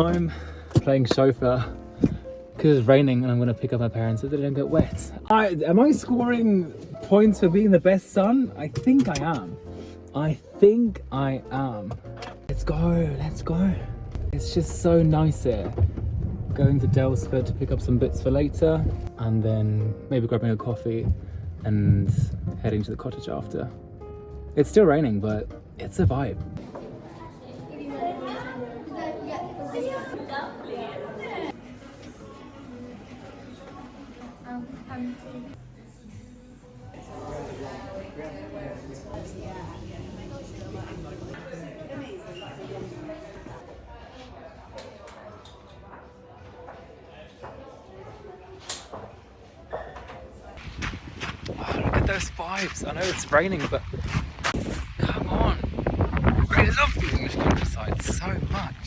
I'm playing Chauffeur because it's raining and I'm going to pick up my parents so they don't get wet. Am I scoring points for being the best son? I think I am. Let's go, let's go. It's just so nice here. Going to Daylesford to pick up some bits for later and then maybe grabbing a coffee and heading to the cottage after. It's still raining, but it's a vibe. Oh, look at those vibes. I know it's raining, but come on. I love the English countryside so much.